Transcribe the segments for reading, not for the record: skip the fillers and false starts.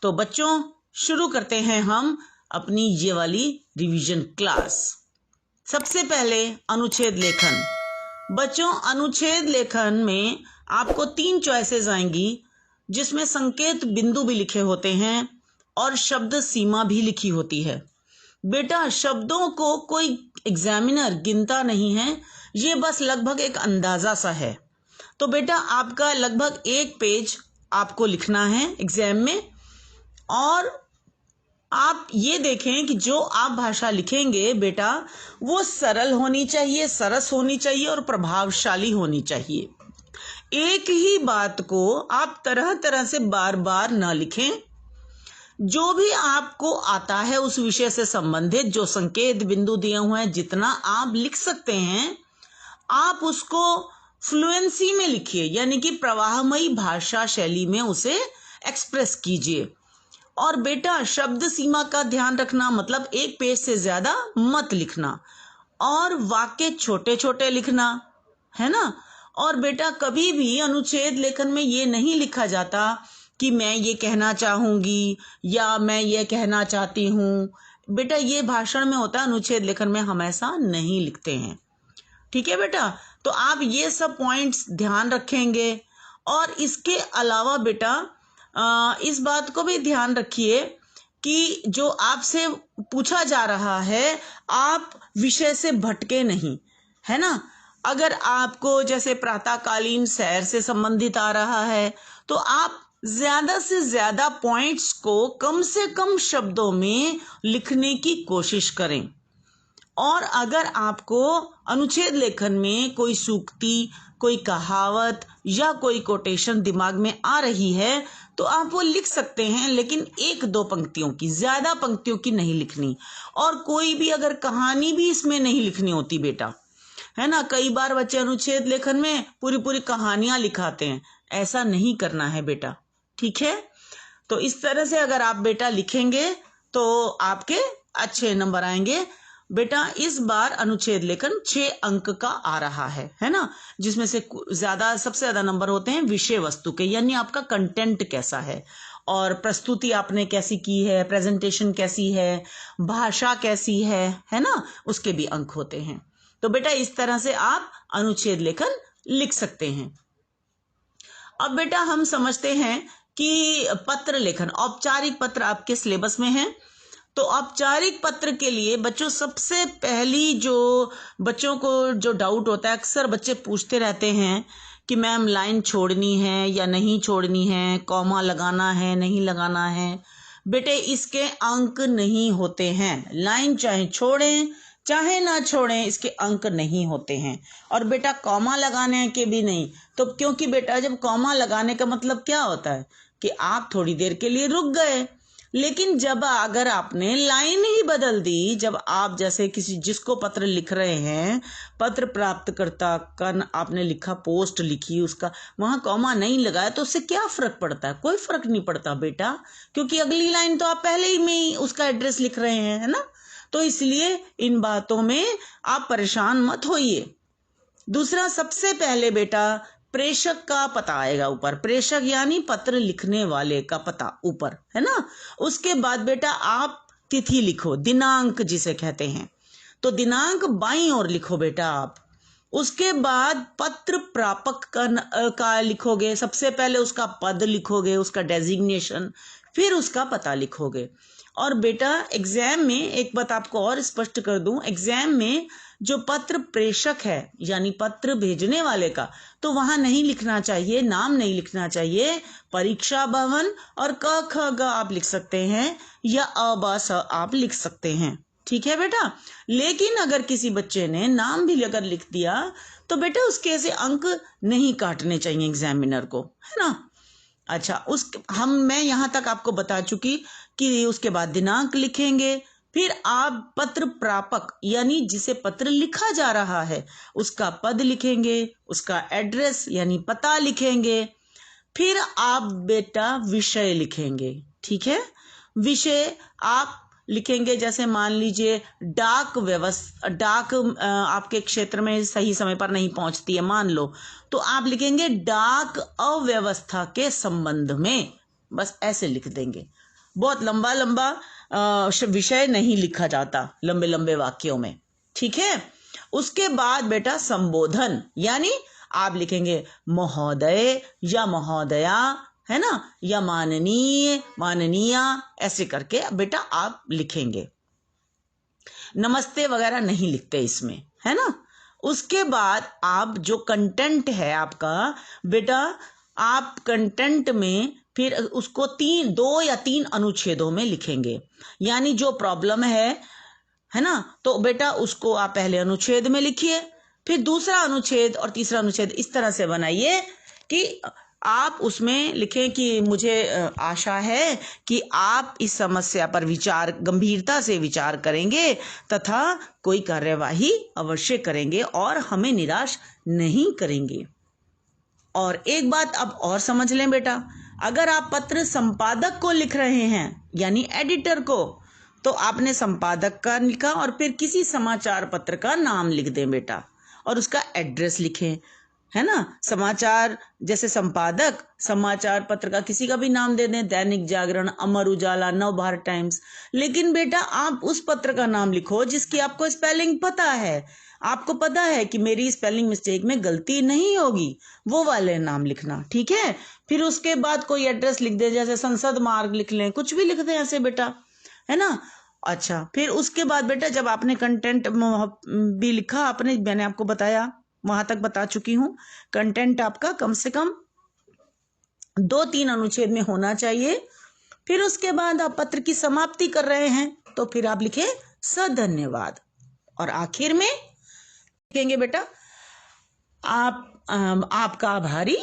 तो बच्चों शुरू करते हैं हम अपनी ये वाली रिवीजन क्लास। सबसे पहले अनुच्छेद लेखन। बच्चों अनुच्छेद लेखन में आपको 3 चॉइसेस आएंगी जिसमें संकेत बिंदु भी लिखे होते हैं और शब्द सीमा भी लिखी होती है। बेटा शब्दों को कोई एग्जामिनर गिनता नहीं है, ये बस लगभग एक अंदाजा सा है। तो बेटा आपका लगभग 1 पेज आपको लिखना है एग्जाम में, और आप ये देखें कि जो आप भाषा लिखेंगे बेटा वो सरल होनी चाहिए, सरस होनी चाहिए और प्रभावशाली होनी चाहिए। एक ही बात को आप तरह तरह से बार बार ना लिखें। जो भी आपको आता है उस विषय से संबंधित जो संकेत बिंदु दिए हुए हैं, जितना आप लिख सकते हैं आप उसको फ्लुएंसी में लिखिए, यानी कि प्रवाहमयी भाषा शैली में उसे एक्सप्रेस कीजिए। और बेटा शब्द सीमा का ध्यान रखना, मतलब 1 पेज से ज्यादा मत लिखना और वाक्य छोटे छोटे लिखना, है ना। और बेटा कभी भी अनुच्छेद लेखन में ये नहीं लिखा जाता कि मैं ये कहना चाहूंगी या मैं ये कहना चाहती हूँ। बेटा ये भाषण में होता है, अनुच्छेद लेखन में हम ऐसा नहीं लिखते हैं। ठीक है बेटा, तो आप ये सब पॉइंट्स ध्यान रखेंगे। और इसके अलावा बेटा इस बात को भी ध्यान रखिए कि जो आपसे पूछा जा रहा है आप विषय से भटके नहीं, है ना। अगर आपको जैसे प्रातःकालीन सैर से संबंधित आ रहा है तो आप ज्यादा से ज्यादा पॉइंट्स को कम से कम शब्दों में लिखने की कोशिश करें। और अगर आपको अनुच्छेद लेखन में कोई सूक्ति, कोई कहावत या कोई कोटेशन दिमाग में आ रही है तो आप वो लिख सकते हैं, लेकिन 1-2 पंक्तियों की, ज्यादा पंक्तियों की नहीं लिखनी। और कोई भी अगर कहानी भी इसमें नहीं लिखनी होती बेटा, है ना। कई बार बच्चे अनुच्छेद लेखन में पूरी पूरी कहानियां लिखाते हैं, ऐसा नहीं करना है बेटा, ठीक है। तो इस तरह से अगर आप बेटा लिखेंगे तो आपके अच्छे नंबर आएंगे। बेटा इस बार अनुच्छेद लेखन 6 अंक का आ रहा है ना, जिसमें से सबसे ज्यादा नंबर होते हैं विषय वस्तु के, यानी आपका कंटेंट कैसा है और प्रस्तुति आपने कैसी की है, प्रेजेंटेशन कैसी है, भाषा कैसी है ना, उसके भी अंक होते हैं। तो बेटा इस तरह से आप अनुच्छेद लेखन लिख सकते हैं। अब बेटा हम समझते हैं कि पत्र लेखन, औपचारिक पत्र आपके सिलेबस में है। तो औपचारिक पत्र के लिए बच्चों सबसे पहली जो बच्चों को जो डाउट होता है, अक्सर बच्चे पूछते रहते हैं कि मैम लाइन छोड़नी है या नहीं छोड़नी है, कॉमा लगाना है नहीं लगाना है। बेटे इसके अंक नहीं होते हैं, लाइन चाहे छोड़ें चाहे ना छोड़ें इसके अंक नहीं होते हैं। और बेटा कॉमा लगाने के भी नहीं, तो क्योंकि बेटा जब कॉमा लगाने का मतलब क्या होता है कि आप थोड़ी देर के लिए रुक गए, लेकिन जब अगर आपने लाइन ही बदल दी, जब आप जैसे किसी जिसको पत्र लिख रहे हैं, पत्र प्राप्तकर्ता का आपने लिखा, पोस्ट लिखी, उसका वहां कॉमा नहीं लगाया, तो उससे क्या फर्क पड़ता है? कोई फर्क नहीं पड़ता बेटा, क्योंकि अगली लाइन तो आप पहले ही में उसका एड्रेस लिख रहे हैं, है ना। तो इसलिए इन बातों में आप परेशान मत होइए। दूसरा, सबसे पहले बेटा प्रेषक का पता आएगा ऊपर, प्रेषक यानी पत्र लिखने वाले का पता ऊपर, है ना। उसके बाद बेटा आप तिथि लिखो, दिनांक जिसे कहते हैं, तो दिनांक बाईं ओर लिखो बेटा आप। उसके बाद पत्र प्रापक का लिखोगे, सबसे पहले उसका पद लिखोगे, उसका डेजिग्नेशन, फिर उसका पता लिखोगे। और बेटा एग्जाम में एक बात आपको और स्पष्ट कर दूं, एग्जाम में जो पत्र प्रेषक है यानी पत्र भेजने वाले का, तो वहां नहीं लिखना चाहिए, नाम नहीं लिखना चाहिए। परीक्षा भवन और क ख ग आप लिख सकते हैं या अ ब स आप लिख सकते हैं, ठीक है बेटा। लेकिन अगर किसी बच्चे ने नाम भी अगर लिख दिया तो बेटा उसके ऐसे अंक नहीं काटने चाहिए एग्जामिनर को, है ना। अच्छा, मैं यहां तक आपको बता चुकी कि उसके बाद दिनांक लिखेंगे, फिर आप पत्र प्रापक यानी जिसे पत्र लिखा जा रहा है उसका पद लिखेंगे, उसका एड्रेस यानी पता लिखेंगे, फिर आप बेटा विषय लिखेंगे, ठीक है। विषय आप लिखेंगे, जैसे मान लीजिए डाक आपके क्षेत्र में सही समय पर नहीं पहुंचती है मान लो, तो आप लिखेंगे डाक अव्यवस्था के संबंध में, बस ऐसे लिख देंगे। बहुत लंबा लंबा विषय नहीं लिखा जाता लंबे लंबे वाक्यों में, ठीक है। उसके बाद बेटा संबोधन, यानी आप लिखेंगे महोदय या महोदया, है ना, या माननीय माननीया, ऐसे करके बेटा आप लिखेंगे। नमस्ते वगैरह नहीं लिखते इसमें, है ना। उसके बाद आप जो कंटेंट है आपका बेटा, आप कंटेंट में फिर उसको 2 या 3 अनुच्छेदों में लिखेंगे। यानी जो प्रॉब्लम है ना, तो बेटा उसको आप पहले अनुच्छेद में लिखिए, फिर दूसरा अनुच्छेद और तीसरा अनुच्छेद इस तरह से बनाइए कि आप उसमें लिखें कि मुझे आशा है कि आप इस समस्या पर गंभीरता से विचार करेंगे तथा कोई कार्यवाही अवश्य करेंगे और हमें निराश नहीं करेंगे। और एक बात अब और समझ लें बेटा, अगर आप पत्र संपादक को लिख रहे हैं यानी एडिटर को, तो आपने संपादक का लिखा और फिर किसी समाचार पत्र का नाम लिख दें बेटा और उसका एड्रेस लिखें, है ना। समाचार जैसे संपादक समाचार पत्र का किसी का भी नाम दे दें, दैनिक जागरण, अमर उजाला, नवभारत टाइम्स। लेकिन बेटा आप उस पत्र का नाम लिखो जिसकी आपको स्पेलिंग पता है, आपको पता है कि मेरी स्पेलिंग मिस्टेक में गलती नहीं होगी, वो वाले नाम लिखना, ठीक है। फिर उसके बाद कोई एड्रेस लिख दे, जैसे संसद मार्ग लिख लें, कुछ भी लिख दें ऐसे बेटा, है ना। अच्छा, फिर उसके बाद बेटा जब आपने कंटेंट भी लिखा, मैंने आपको बताया, वहां तक बता चुकी हूं, कंटेंट आपका कम से कम 2-3 अनुच्छेद में होना चाहिए। फिर उसके बाद आप पत्र की समाप्ति कर रहे हैं तो फिर आप लिखे सधन्यवाद, और आखिर में लिखेंगे बेटा आपका आभारी,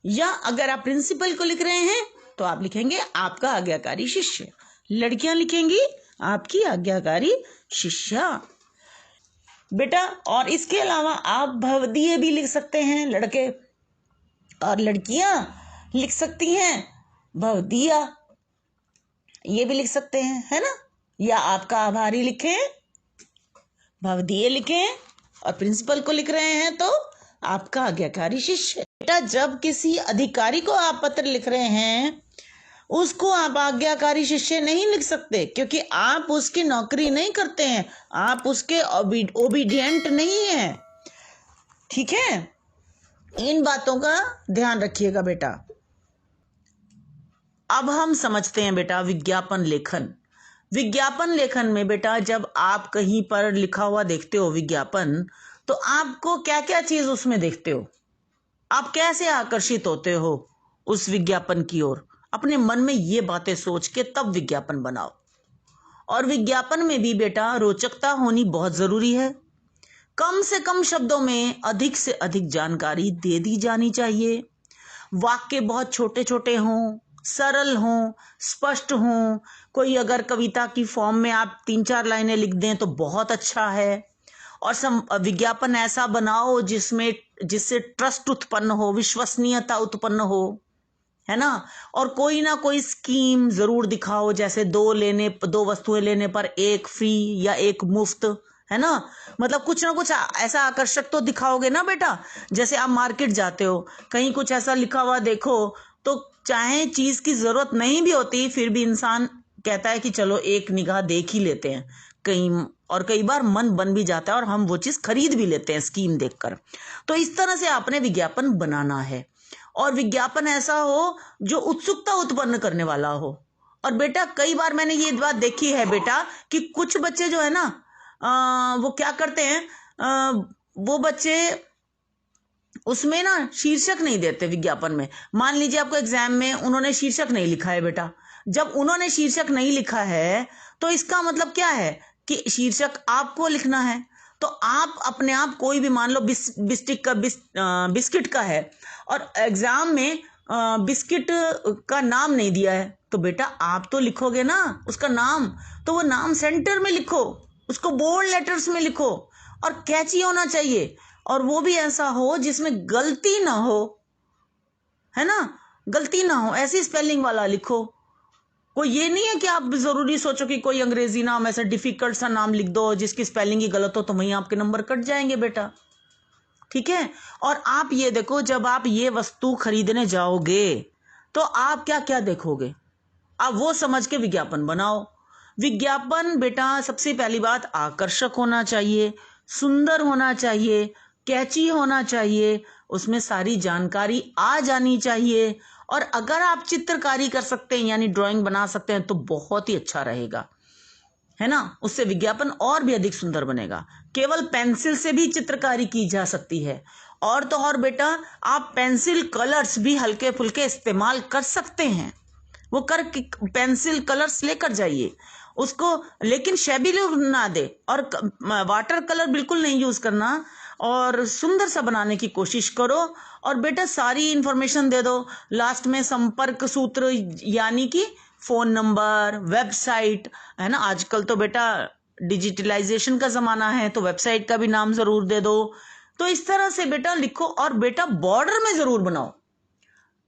या अगर आप प्रिंसिपल को लिख रहे हैं तो आप लिखेंगे आपका आज्ञाकारी शिष्य। लड़कियां लिखेंगी आपकी आज्ञाकारी शिष्या बेटा। और इसके अलावा आप भवदीय भी लिख सकते हैं लड़के, और लड़कियां लिख सकती हैं भवदीया, ये भी लिख सकते हैं, है ना। या आपका आभारी लिखें, भवदीय लिखें, और प्रिंसिपल को लिख रहे हैं तो आपका आज्ञाकारी शिष्य। बेटा जब किसी अधिकारी को आप पत्र लिख रहे हैं उसको आप आज्ञाकारी शिष्य नहीं लिख सकते, क्योंकि आप उसकी नौकरी नहीं करते हैं, आप उसके ओबीडियंट नहीं हैं, ठीक है। इन बातों का ध्यान रखिएगा बेटा। अब हम समझते हैं बेटा विज्ञापन लेखन। विज्ञापन लेखन में बेटा जब आप कहीं पर लिखा हुआ देखते हो विज्ञापन, तो आपको क्या क्या चीज उसमें देखते हो, आप कैसे आकर्षित होते हो उस विज्ञापन की ओर। अपने मन में ये बातें सोच के तब विज्ञापन बनाओ। और विज्ञापन में भी बेटा रोचकता होनी बहुत जरूरी है। कम से कम शब्दों में अधिक से अधिक जानकारी दे दी जानी चाहिए। वाक्य बहुत छोटे छोटे हों, सरल हों, स्पष्ट हों। कोई अगर कविता की फॉर्म में आप 3-4 लाइनें लिख दें तो बहुत अच्छा है। और विज्ञापन ऐसा बनाओ जिससे ट्रस्ट उत्पन्न हो, विश्वसनीयता उत्पन्न हो, है ना। और कोई ना कोई स्कीम जरूर दिखाओ, जैसे 2 वस्तुएं लेने पर 1 फ्री या 1 मुफ्त, है ना। मतलब कुछ ना कुछ ऐसा आकर्षक तो दिखाओगे ना बेटा। जैसे आप मार्केट जाते हो, कहीं कुछ ऐसा लिखा हुआ देखो तो चाहे चीज की जरूरत नहीं भी होती फिर भी इंसान कहता है कि चलो एक निगाह देख ही लेते हैं कई बार मन बन भी जाता है और हम वो चीज खरीद भी लेते हैं स्कीम देखकर। तो इस तरह से आपने विज्ञापन बनाना है, और विज्ञापन ऐसा हो जो उत्सुकता उत्पन्न करने वाला हो। और बेटा कई बार मैंने ये बात देखी है बेटा कि कुछ बच्चे जो है ना वो क्या करते हैं, वो बच्चे उसमें ना शीर्षक नहीं देते विज्ञापन में। मान लीजिए आपको एग्जाम में उन्होंने शीर्षक नहीं लिखा है बेटा, जब उन्होंने शीर्षक नहीं लिखा है तो इसका मतलब क्या है कि शीर्षक आपको लिखना है। तो आप अपने आप कोई भी मान लो बिस्किट का है और एग्जाम में बिस्किट का नाम नहीं दिया है, तो बेटा आप तो लिखोगे ना उसका नाम, तो वो नाम सेंटर में लिखो, उसको बोल्ड लेटर्स में लिखो, और कैची होना चाहिए, और वो भी ऐसा हो जिसमें गलती ना हो, है ना, गलती ना हो, ऐसी स्पेलिंग वाला लिखो। कोई ये नहीं है कि आप जरूरी सोचो कि कोई अंग्रेजी नाम ऐसा डिफिकल्ट सा नाम लिख दो जिसकी स्पेलिंग ही गलत हो तो वहीं आपके नंबर कट जाएंगे बेटा, ठीक है। और आप ये देखो जब आप ये वस्तु खरीदने जाओगे तो आप क्या क्या देखोगे, अब वो समझ के विज्ञापन बनाओ। विज्ञापन बेटा सबसे पहली बात आकर्षक होना चाहिए, सुंदर होना चाहिए, कैची होना चाहिए, उसमें सारी जानकारी आ जानी चाहिए। और अगर आप चित्रकारी कर सकते हैं यानी ड्राइंग बना सकते हैं तो बहुत ही अच्छा रहेगा, है ना। उससे विज्ञापन और भी अधिक सुंदर बनेगा। केवल पेंसिल से भी चित्रकारी की जा सकती है। और तो और बेटा आप पेंसिल कलर्स भी हल्के फुल्के इस्तेमाल कर सकते हैं, वो कर पेंसिल कलर्स लेकर जाइए उसको, लेकिन शैबी लुक ना दे। और वाटर कलर बिल्कुल नहीं यूज करना, और सुंदर सा बनाने की कोशिश करो। और बेटा सारी इंफॉर्मेशन दे दो लास्ट में, संपर्क सूत्र यानी कि फोन नंबर, वेबसाइट, है ना। आजकल तो बेटा डिजिटलाइजेशन का जमाना है, तो वेबसाइट का भी नाम जरूर दे दो। तो इस तरह से बेटा लिखो। और बेटा बॉर्डर में जरूर बनाओ,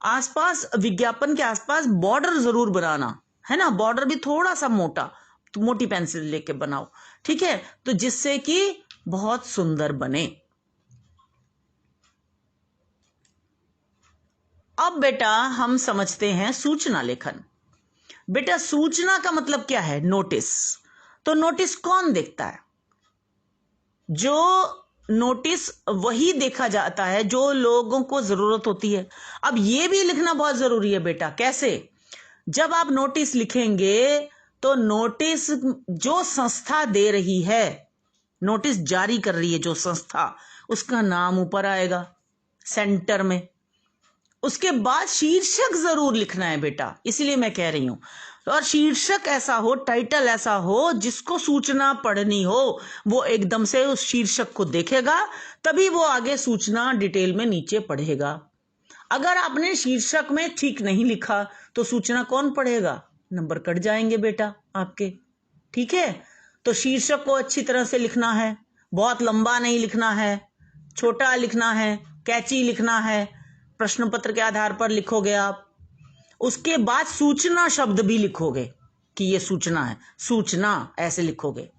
आसपास विज्ञापन के आसपास बॉर्डर जरूर बनाना, है ना। बॉर्डर भी थोड़ा सा मोटा, तो मोटी पेंसिल लेके बनाओ, ठीक है, तो जिससे कि बहुत सुंदर बने। अब बेटा हम समझते हैं सूचना लेखन। बेटा सूचना का मतलब क्या है? नोटिस। तो नोटिस कौन देखता है? जो नोटिस वही देखा जाता है जो लोगों को जरूरत होती है। अब ये भी लिखना बहुत जरूरी है बेटा। कैसे? जब आप नोटिस लिखेंगे तो नोटिस जो संस्था दे रही है, नोटिस जारी कर रही है जो संस्था, उसका नाम ऊपर आएगा सेंटर में। उसके बाद शीर्षक जरूर लिखना है बेटा, इसलिए मैं कह रही हूं। और शीर्षक ऐसा हो, टाइटल ऐसा हो जिसको सूचना पढ़नी हो, वो एकदम से उस शीर्षक को देखेगा, तभी वो आगे सूचना डिटेल में नीचे पढ़ेगा। अगर आपने शीर्षक में ठीक नहीं लिखा तो सूचना कौन पढ़ेगा? नंबर कट जाएंगे बेटा आपके, ठीक है। तो शीर्षक को अच्छी तरह से लिखना है, बहुत लंबा नहीं लिखना है, छोटा लिखना है, कैची लिखना है, प्रश्न पत्र के आधार पर लिखोगे आप। उसके बाद सूचना शब्द भी लिखोगे कि ये सूचना है, सूचना ऐसे लिखोगे।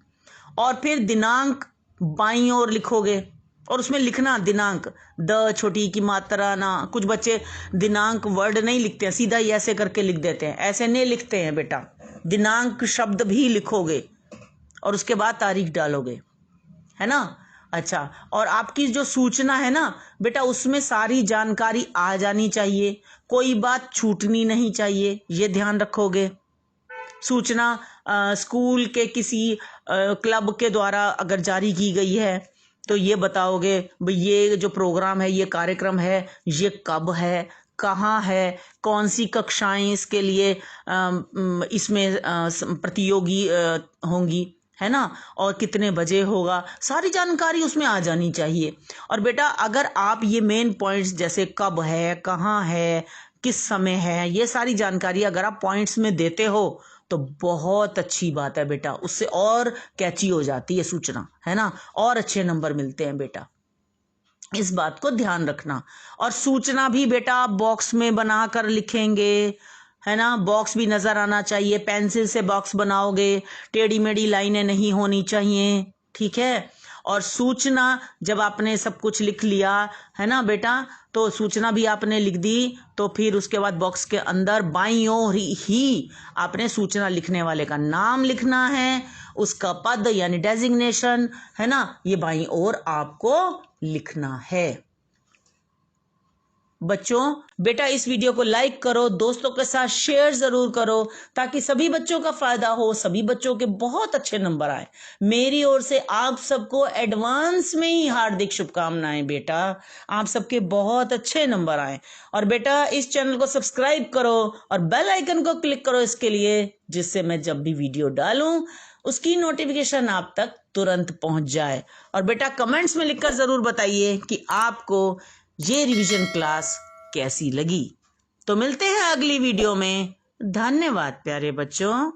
और फिर दिनांक बाईं ओर लिखोगे, और उसमें लिखना दिनांक, द छोटी की मात्रा ना। कुछ बच्चे दिनांक वर्ड नहीं लिखते हैं, सीधा ही ऐसे करके लिख देते हैं, ऐसे नहीं लिखते हैं बेटा। दिनांक शब्द भी लिखोगे और उसके बाद तारीख डालोगे, है ना। अच्छा, और आपकी जो सूचना है ना बेटा, उसमें सारी जानकारी आ जानी चाहिए, कोई बात छूटनी नहीं चाहिए, ये ध्यान रखोगे। सूचना स्कूल के किसी क्लब के द्वारा अगर जारी की गई है तो ये बताओगे भाई ये जो प्रोग्राम है, ये कार्यक्रम है, ये कब है, कहाँ है, कौन सी कक्षाएं इसके लिए इसमें प्रतियोगी होंगी, है ना, और कितने बजे होगा, सारी जानकारी उसमें आ जानी चाहिए। और बेटा अगर आप ये मेन पॉइंट्स जैसे कब है, कहाँ है, किस समय है, ये सारी जानकारी अगर आप पॉइंट्स में देते हो तो बहुत अच्छी बात है बेटा, उससे और कैची हो जाती है सूचना, है ना, और अच्छे नंबर मिलते हैं बेटा। इस बात को ध्यान रखना। और सूचना भी बेटा आप बॉक्स में बना कर लिखेंगे, है ना, बॉक्स भी नजर आना चाहिए। पेंसिल से बॉक्स बनाओगे, टेढ़ी मेढ़ी लाइनें नहीं होनी चाहिए, ठीक है। और सूचना जब आपने सब कुछ लिख लिया, है ना बेटा, तो सूचना भी आपने लिख दी, तो फिर उसके बाद बॉक्स के अंदर बाईं ओर ही आपने सूचना लिखने वाले का नाम लिखना है, उसका पद यानी डेजिग्नेशन, है ना, ये बाईं ओर आपको लिखना है। बच्चों बेटा इस वीडियो को लाइक करो, दोस्तों के साथ शेयर जरूर करो, ताकि सभी बच्चों का फायदा हो, सभी बच्चों के बहुत अच्छे नंबर आए। मेरी ओर से आप सबको एडवांस में ही हार्दिक शुभकामनाएं बेटा, आप सबके बहुत अच्छे नंबर आए। और बेटा इस चैनल को सब्सक्राइब करो और बेल आइकन को क्लिक करो इसके लिए, जिससे मैं जब भी वीडियो डालूं उसकी नोटिफिकेशन आप तक तुरंत पहुंच जाए। और बेटा कमेंट्स में लिखकर जरूर बताइए कि आपको ये रिवीजन क्लास कैसी लगी। तो मिलते हैं अगली वीडियो में। धन्यवाद प्यारे बच्चों।